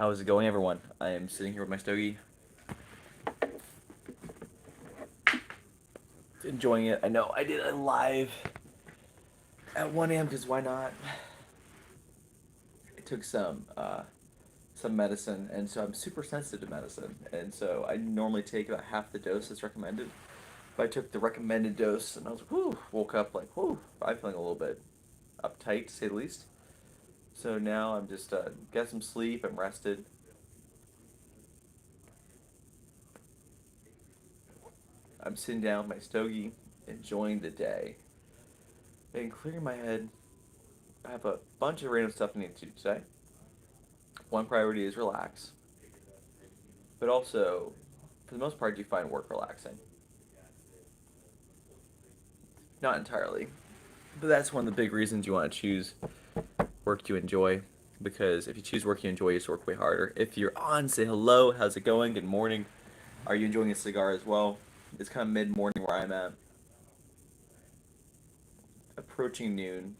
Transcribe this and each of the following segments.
How's it going, everyone? I am sitting here with my Stogie, enjoying it. I know I did a live at 1 a.m. because why not? I took some medicine, and so I'm super sensitive to medicine, and so I normally take about half the dose that's recommended. But I took the recommended dose, and I was like, whew, woke up like, whew, I'm feeling a little bit uptight, to say the least. So now I'm just got some sleep. I'm rested. I'm sitting down with my Stogie, enjoying the day, and clearing my head. I have a bunch of random stuff I need to do today. One priority is relax, but also, for the most part, do you find work relaxing? Not entirely, but that's one of the big reasons you want to choose work you enjoy. Because if you choose work you enjoy, you just work way harder. If you're on, say hello, how's it going? Good morning. Are you enjoying a cigar as well? It's kind of mid morning where I'm at, approaching noon,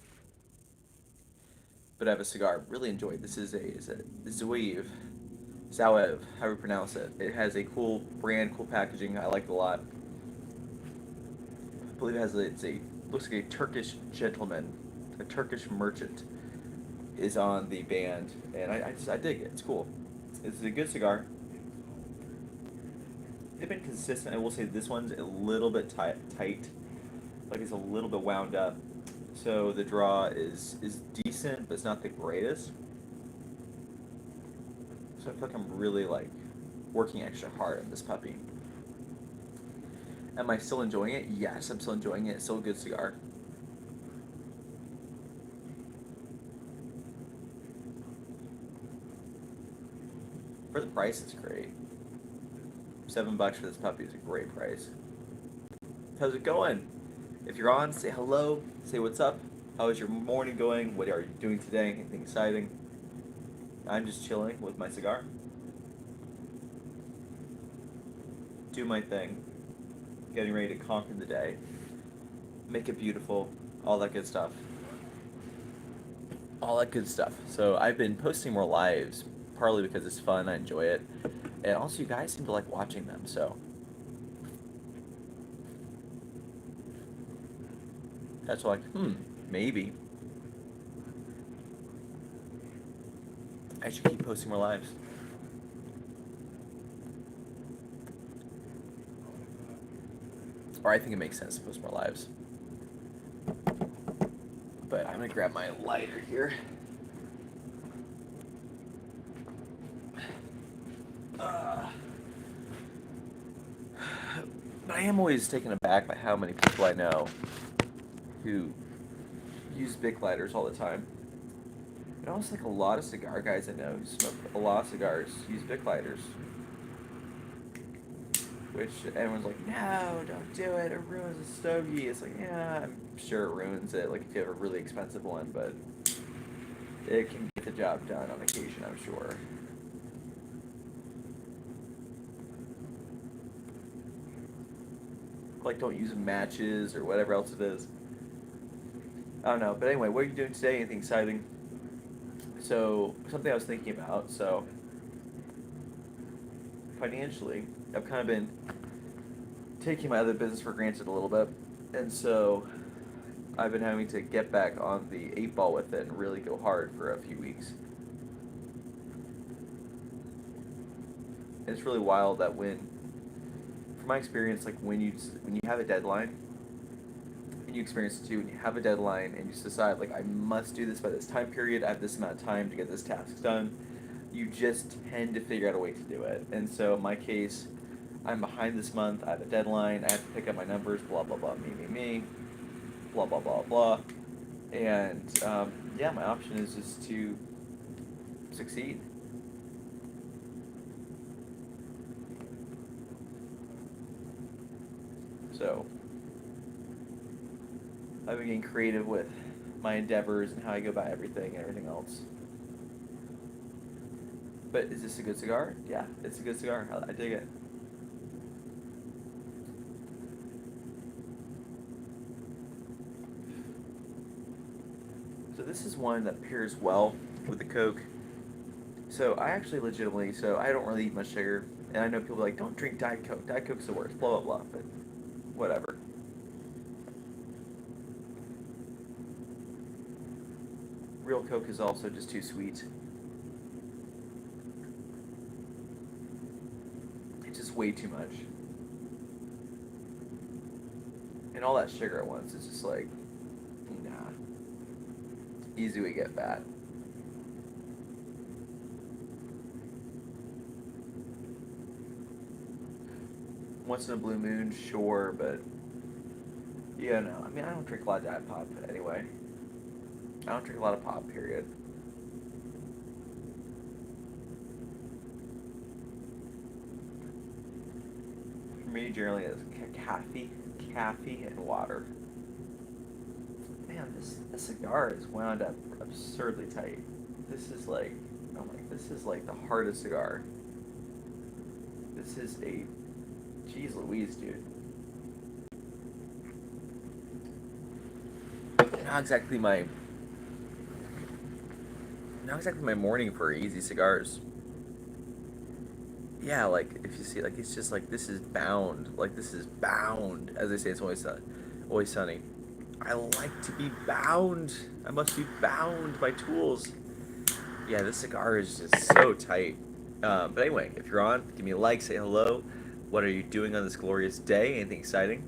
but I have a cigar. Really enjoy it. This is a Zoev, Zawev, however you pronounce it. It has a cool brand, cool packaging. I like it a lot. I believe it has it's a looks like a Turkish gentleman, a Turkish merchant is on the band, and I dig it. It's cool. It's a good cigar. They've been consistent. I will say this one's a little bit tight, like it's a little bit wound up. So the draw is decent, but it's not the greatest. So I feel like I'm really like working extra hard on this puppy. Am I still enjoying it? Yes, I'm still enjoying it. It's still a good cigar. For the price, it's great. $7 for this puppy is a great price. How's it going? If you're on, say hello, say what's up. How is your morning going? What are you doing today? Anything exciting? I'm just chilling with my cigar. Do my thing. Getting ready to conquer the day. Make it beautiful. All that good stuff. All that good stuff. So I've been posting more lives, partly because it's fun, I enjoy it. And also you guys seem to like watching them, so that's like, maybe. I should keep posting more lives. Or I think it makes sense to post more lives. But I'm gonna grab my lighter here. But I am always taken aback by how many people I know who use Bic lighters all the time. And also, like a lot of cigar guys I know who smoke a lot of cigars use Bic lighters. Which everyone's like, no, don't do it. It ruins a stogie. It's like, yeah, I'm sure it ruins it. Like if you have a really expensive one, but it can get the job done on occasion, I'm sure. Like don't use matches or whatever else it is. I don't know. But anyway, what are you doing today? Anything exciting? So something I was thinking about. So financially, I've kind of been taking my other business for granted a little bit, and so I've been having to get back on the 8 ball with it and really go hard for a few weeks. And it's really wild that from my experience, like when you have a deadline, and you experience it too, and you have a deadline, and you just decide like I must do this by this time period. I have this amount of time to get this task done. You just tend to figure out a way to do it. And so in my case, I'm behind this month. I have a deadline. I have to pick up my numbers. Blah blah blah. Me. Blah blah blah blah. And yeah, my option is just to succeed. So I've been getting creative with my endeavors and how I go about everything and everything else. But is this a good cigar? Yeah, it's a good cigar. I dig it. So this is one that pairs well with the Coke. So I actually legitimately, so I don't really eat much sugar, and I know people are like, don't drink Diet Coke. Diet Coke's the worst. Blah blah blah. But whatever. Real Coke is also just too sweet. It's just way too much. And all that sugar at once is just like, nah. Easy we get fat. Once in a blue moon, sure, but yeah, no. I mean, I don't drink a lot of Diet Pop anyway. I don't drink a lot of pop, period. For me, generally, it's caffeine, and water. Man, this cigar is wound up absurdly tight. This is like, oh my, this is like the hardest cigar. This is a, geez Louise, dude. Not exactly my, not exactly my morning for easy cigars. Yeah, like if you see, like it's just like this is bound, like this is bound. As they say, it's always sunny. I like to be bound. I must be bound by tools. Yeah, this cigar is just so tight. But anyway, if you're on, give me a like, say hello. What are you doing on this glorious day? Anything exciting?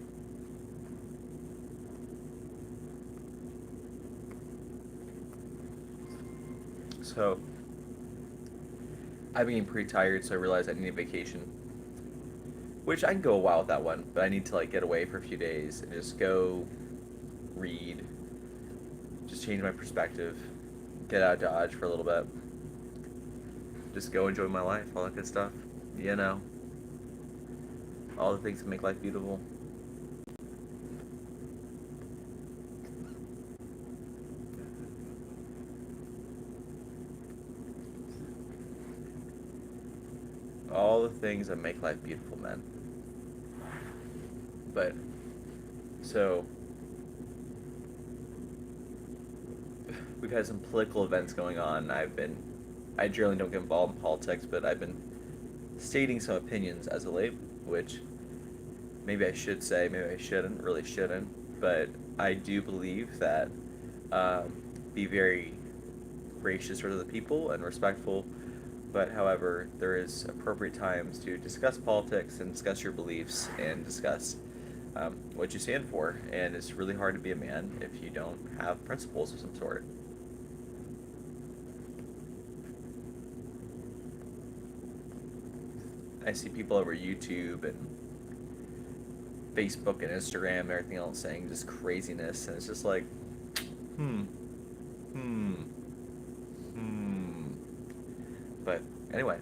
So, I've been getting pretty tired, so I realized I need a vacation. Which I can go a while with that one, but I need to like get away for a few days and just go read, just change my perspective, get out of Dodge for a little bit, just go enjoy my life, all that good stuff. You know, all the things that make life beautiful. All the things that make life beautiful, man. But, so, we've had some political events going on. I generally don't get involved in politics, but I've been stating some opinions as of late, which maybe I should say, maybe I shouldn't, really shouldn't, but I do believe that be very gracious with other people and respectful, but however, there is appropriate times to discuss politics and discuss your beliefs and discuss what you stand for, and it's really hard to be a man if you don't have principles of some sort. I see people over YouTube and Facebook and Instagram and everything else saying just craziness, and it's just like, hmm, hmm, hmm. But anyway,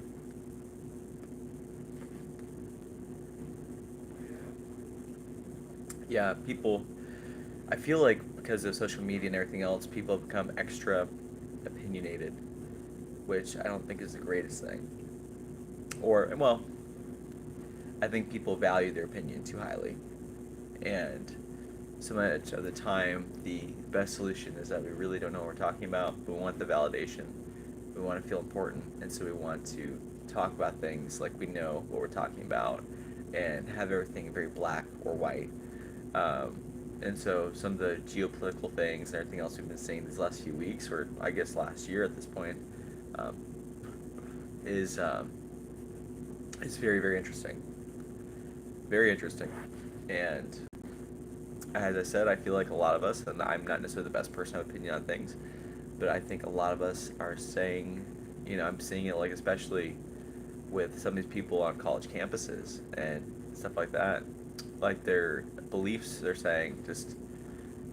yeah, people, I feel like because of social media and everything else, people have become extra opinionated, which I don't think is the greatest thing. Or, well, I think people value their opinion too highly. And so much of the time, the best solution is that we really don't know what we're talking about. We want the validation. We want to feel important. And so we want to talk about things like we know what we're talking about and have everything very black or white. And so some of the geopolitical things and everything else we've been seeing these last few weeks, or I guess last year at this point, um, is very, very interesting. Very interesting. And as I said, I feel like a lot of us, and I'm not necessarily the best person to have opinion on things, but I think a lot of us are saying, I'm seeing it like especially with some of these people on college campuses and stuff like that, like their beliefs, they're saying just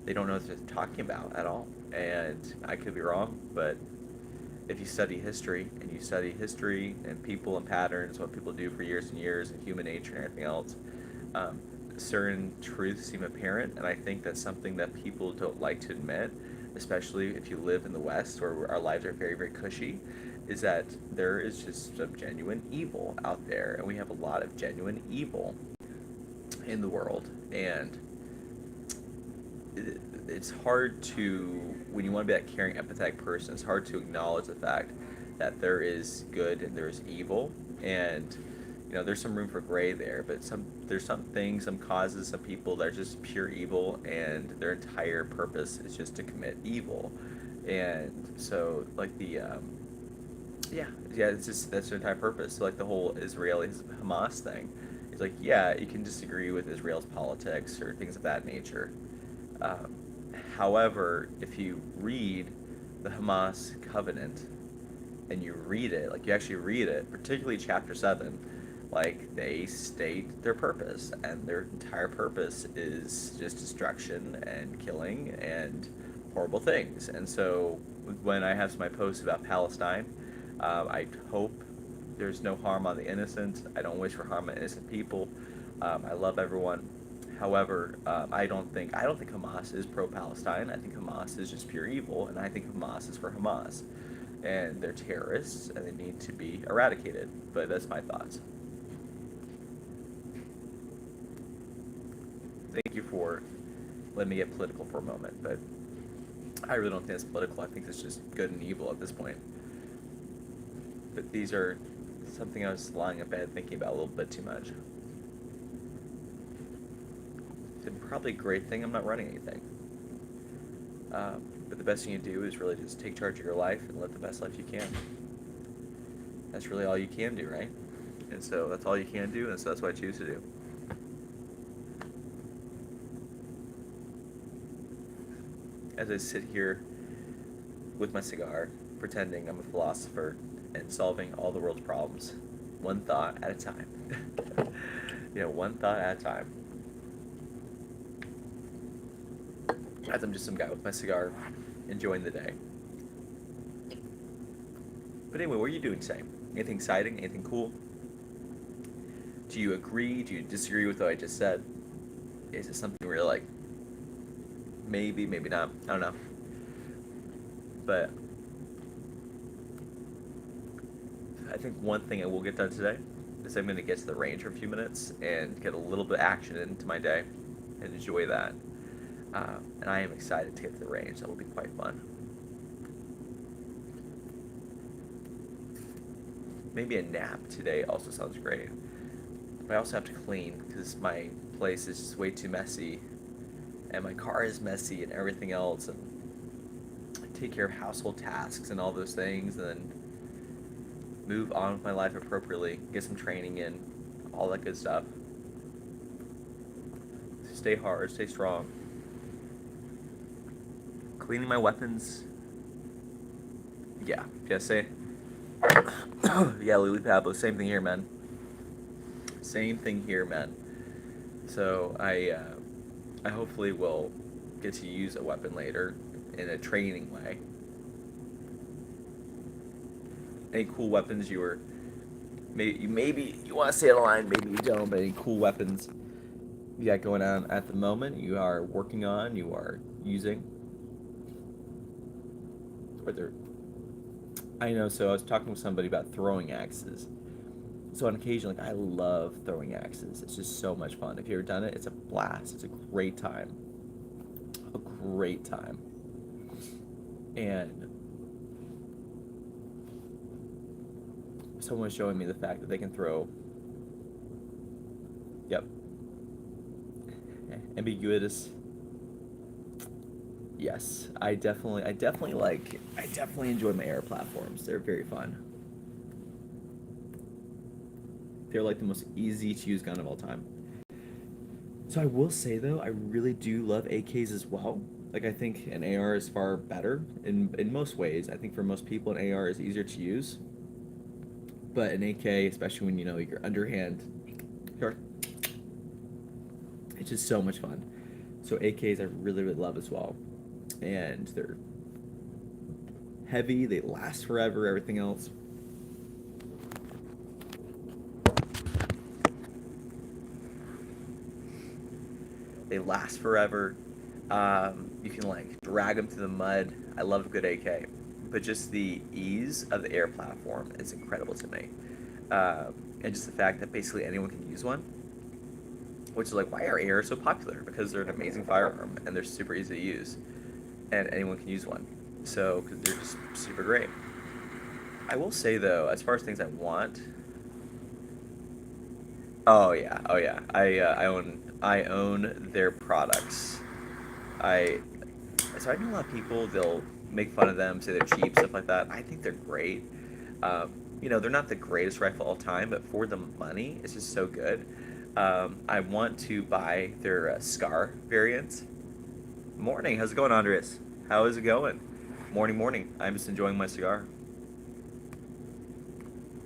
they don't know what they're talking about at all. And I could be wrong, but if you study history and people and patterns, what people do for years and years, and human nature and everything else, certain truths seem apparent, and I think that's something that people don't like to admit, especially if you live in the West, where our lives are very, very cushy, is that there is just some genuine evil out there, and we have a lot of genuine evil in the world, and it's hard to, when you want to be that caring, empathetic person, it's hard to acknowledge the fact that there is good and there's evil, and there's some room for gray there, but there's some things, some causes, some people that are just pure evil, and their entire purpose is just to commit evil. And so like it's just that's their entire purpose. So like the whole Israeli Hamas thing, it's like, yeah, you can disagree with Israel's politics or things of that nature. um, However, if you read the Hamas covenant and you read it, like you actually read it, particularly chapter 7, like they state their purpose, and their entire purpose is just destruction and killing and horrible things. And so when I have my posts about Palestine, I hope there's no harm on the innocent. I don't wish for harm on innocent people. I love everyone. However, I don't think Hamas is pro-Palestine. I think Hamas is just pure evil, and I think Hamas is for Hamas, and they're terrorists, and they need to be eradicated. But that's my thoughts. Thank you for letting me get political for a moment, but I really don't think it's political. I think it's just good and evil at this point. But these are something I was lying in bed thinking about a little bit too much. It's probably a great thing I'm not running anything. But the best thing you do is really just take charge of your life and live the best life you can. That's really all you can do, right? And so that's all you can do, and so that's what I choose to do. As I sit here with my cigar, pretending I'm a philosopher and solving all the world's problems, one thought at a time. One thought at a time. As I'm just some guy with my cigar, enjoying the day. But anyway, what are you doing today? Anything exciting? Anything cool? Do you agree? Do you disagree with what I just said? Is it something where you're like, maybe, maybe not? I don't know. But I think one thing I will get done today is I'm going to get to the range for a few minutes and get a little bit of action into my day and enjoy that. And I am excited to get to the range. That will be quite fun. Maybe a nap today also sounds great. But I also have to clean because my place is just way too messy, and my car is messy and everything else, and take care of household tasks and all those things, and then move on with my life appropriately, get some training in, all that good stuff. Stay hard, stay strong. Cleaning my weapons. Yeah, say. Yeah, Lily Pablo, same thing here, man. Same thing here, man. So I hopefully will get to use a weapon later in a training way. Any cool weapons you were maybe you want to say it online, maybe you don't, but any cool weapons you got going on at the moment, you are working on, you are using? I know, so I was talking with somebody about throwing axes. So on occasion, I love throwing axes. It's just so much fun. If you've ever done it, it's a blast. It's a great time. A great time. And someone was showing me the fact that they can throw, ambiguous. Yes, I definitely enjoy my air platforms. They're very fun. They're like the most easy to use gun of all time. So I will say though, I really do love AKs as well. I think an AR is far better in most ways. I think for most people an AR is easier to use. But an AK, especially when you're underhand, it's just so much fun. So AKs I really, really love as well. And they're heavy, they last forever, everything else. They last forever. You can drag them through the mud. I love a good AK. But just the ease of the air platform is incredible to me. And just the fact that basically anyone can use one. Which is why are ARs so popular? Because they're an amazing firearm and they're super easy to use. And anyone can use one. So, because they're just super great. I will say though, as far as things I want, oh yeah, oh yeah, I own their products. I so I know a lot of people, they'll make fun of them, say they're cheap, stuff like that. I think they're great. They're not the greatest rifle of all time, but for the money, it's just so good. I want to buy their Scar variants. Morning, how's it going, Andres? How is it going? Morning, morning. I'm just enjoying my cigar.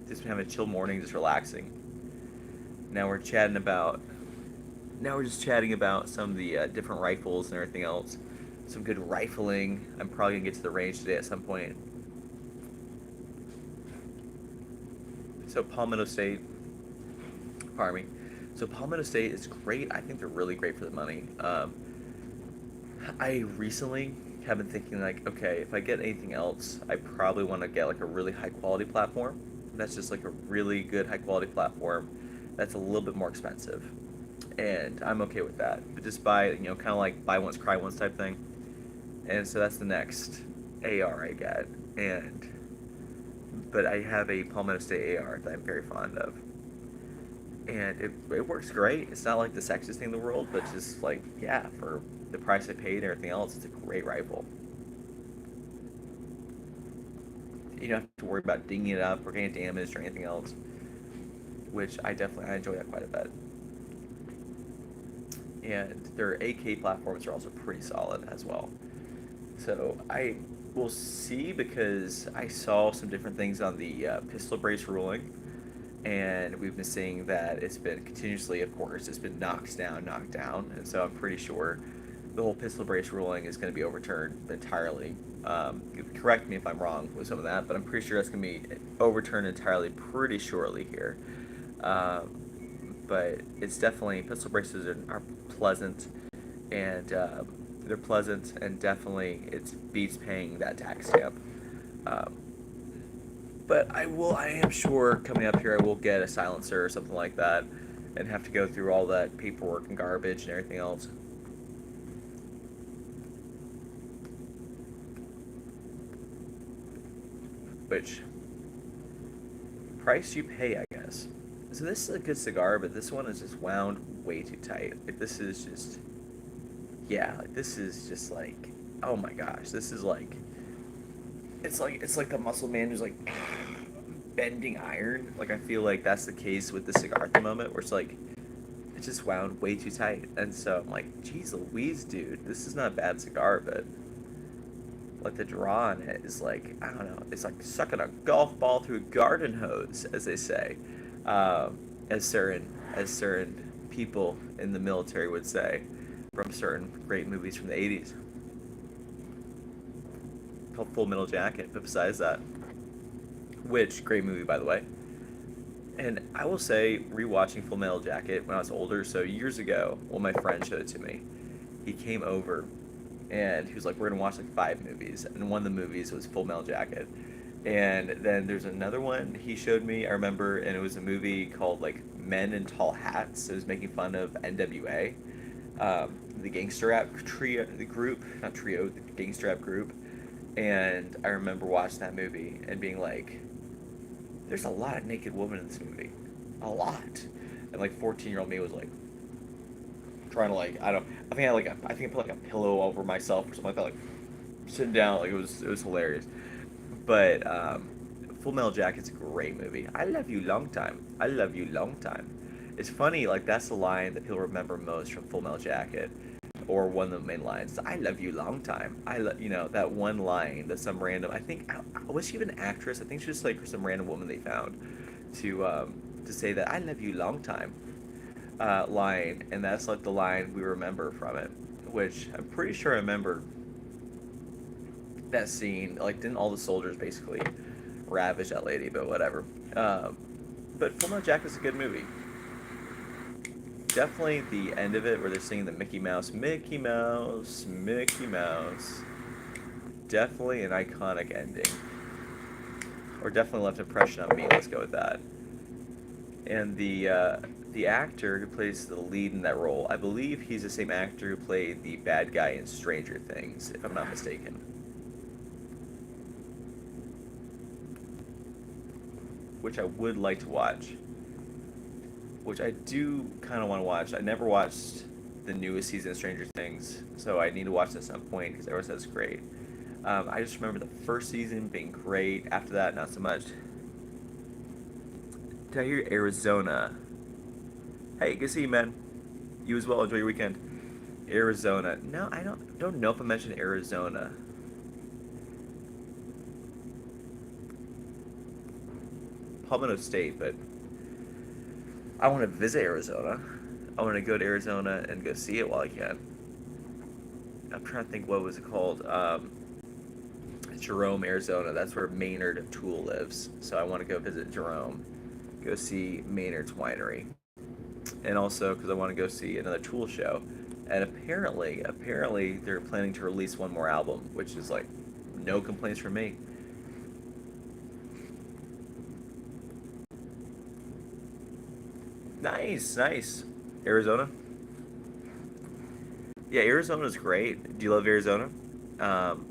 Just been having a chill morning, just relaxing. Now we're chatting about. Now we're just chatting about some of the different rifles and everything else. Some good rifling. I'm probably gonna get to the range today at some point. So Palmetto State, pardon me. So Palmetto State is great. I think they're really great for the money. I recently have been thinking like, okay, if I get anything else, I probably want to get like a really high quality platform. That's just like a really good high quality platform. That's a little bit more expensive, and I'm okay with that. But just buy, kind of like buy once, cry once type thing. And so that's the next AR I get. But I have a Palmetto State AR that I'm very fond of, and it works great. It's not like the sexiest thing in the world, but just like, yeah, for the price I paid and everything else, it's a great rifle. You don't have to worry about dinging it up or getting damaged or anything else, which I enjoy that quite a bit. And their AK platforms are also pretty solid as well. So I will see, because I saw some different things on the pistol brace ruling, and we've been seeing that it's been continuously, of course, it's been knocked down, and so I'm pretty sure the whole pistol brace ruling is going to be overturned entirely. Correct me if I'm wrong with some of that, but I'm pretty sure that's going to be overturned entirely pretty shortly here. But it's definitely, pistol braces are pleasant, and they're pleasant, and definitely it beats paying that tax stamp. Um, but I am sure coming up here I will get a silencer or something like that, and have to go through all that paperwork and garbage and everything else. Which price you pay, I guess. So this is a good cigar, but this one is just wound way too tight. Like this is just, yeah, like this is just like, oh my gosh, this is like, it's like the muscle man who's like bending iron. Like I feel like that's the case with the cigar at the moment, where it's like it's just wound way too tight, and so I'm like, geez Louise, dude, this is not a bad cigar, but like the draw on it is like, I don't know, it's like sucking a golf ball through a garden hose, as they say, um, as certain people in the military would say, from certain great movies from the '80s, called Full Metal Jacket. But besides that, which great movie by the way. And I will say, rewatching Full Metal Jacket when I was older, so years ago, when my friend showed it to me, he came over and he was like, "We're gonna watch like 5 movies," and one of the movies was Full Metal Jacket. And then there's another one he showed me, I remember, and it was a movie called like Men in Tall Hats. It was making fun of NWA, the gangster rap trio, the group, not trio, the gangster rap group. And I remember watching that movie and being like, "There's a lot of naked women in this movie, a lot." And like 14-year-old me was like, trying to like, I don't, I think I put like a pillow over myself or something like that, like sitting down, like it was hilarious. But Full Metal Jacket's a great movie. I love you long time. I love you long time. It's funny, like that's the line that people remember most from Full Metal Jacket, or one of the main lines. I love you long time. That one line that some random. I think, was she even an actress? I think she was like some random woman they found to say that I love you long time line, and that's like the line we remember from it. Which I'm pretty sure I remember that scene. Like, didn't all the soldiers basically ravage that lady? But whatever. But Full Metal Jacket is a good movie. Definitely the end of it where they're singing the Mickey Mouse, Mickey Mouse, Mickey Mouse. Definitely an iconic ending. Or definitely left an impression on me. Let's go with that. And the actor who plays the lead in that role, I believe he's the same actor who played the bad guy in Stranger Things, if I'm not mistaken. which I would like to watch, which I do kind of want to watch. I never watched the newest season of Stranger Things, so I need to watch this at some point because everyone says it's great. I just remember the first season being great. After that, not so much. Did I hear Arizona? Hey, good to see you, man. You as well. Enjoy your weekend. Arizona. No, I don't know if I mentioned Arizona. Palmetto State, but I want to visit Arizona. I want to go to Arizona and go see it while I can. I'm trying to think what was it called. Jerome, Arizona. That's where Maynard of Tool lives. So I want to go visit Jerome, go see Maynard's winery, and also because I want to go see another Tool show. And apparently they're planning to release one more album, which is like no complaints from me. Nice, nice. Arizona. Yeah, Arizona's great. Do you love Arizona? Um,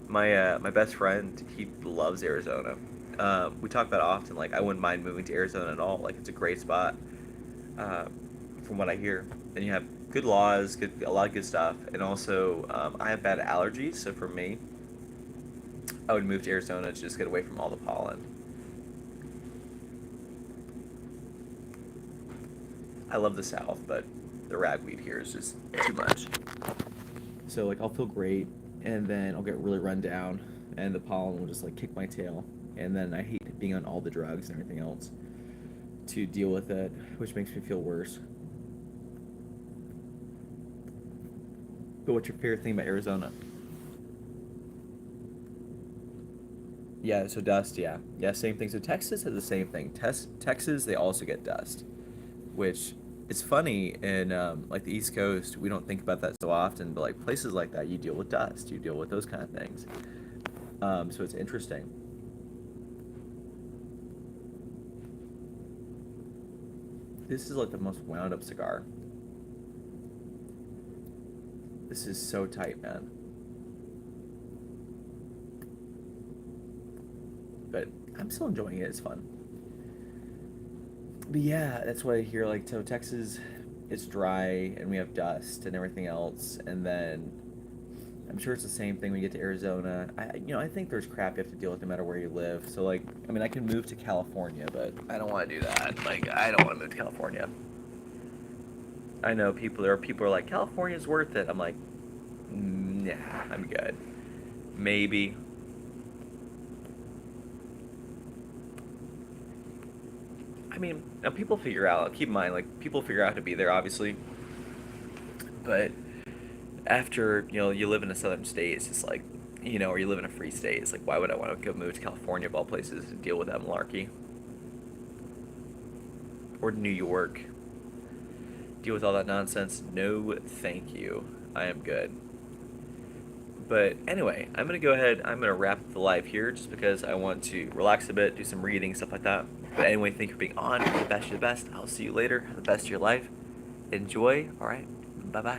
my best friend, he loves Arizona. We talk about it often. Like, I wouldn't mind moving to Arizona at all. Like, it's a great spot, uh, from what I hear. And you have good laws, a lot of good stuff. And also, I have bad allergies, so for me, I would move to Arizona to just get away from all the pollen. I love the South, but the ragweed here is just too much. So like I'll feel great, and then I'll get really run down, and the pollen will just like kick my tail, and then I hate being on all the drugs and everything else to deal with it, which makes me feel worse. But what's your favorite thing about Arizona? Yeah, so dust, yeah. Yeah, same thing. So Texas has the same thing. Texas, they also get dust, which is funny in like the East Coast. We don't think about that so often, but like places like that, you deal with dust, you deal with those kind of things. So it's interesting. This is like the most wound up cigar. This is so tight, man. But I'm still enjoying it. It's fun. But yeah, that's what I hear. Like, so Texas, it's dry and we have dust and everything else, and then I'm sure it's the same thing when you get to Arizona. I think there's crap you have to deal with no matter where you live. So like, I mean, I can move to California, but I don't want to do that. Like, I don't want to move to California. I know people are like California's worth it. I'm like, nah, I'm good. Maybe. I mean, now people figure out. Keep in mind, like people figure out how to be there, obviously. But after you live in a southern state, it's just like, or you live in a free state. It's like, why would I want to go move to California of all places and deal with that malarkey? Or New York, deal with all that nonsense? No, thank you. I am good. But anyway, I'm gonna go ahead. I'm gonna wrap up the live here just because I want to relax a bit, do some reading, stuff like that. But anyway, thank you for being on. You're the best. You're the best. I'll see you later. Have the best of your life. Enjoy. All right. Bye bye.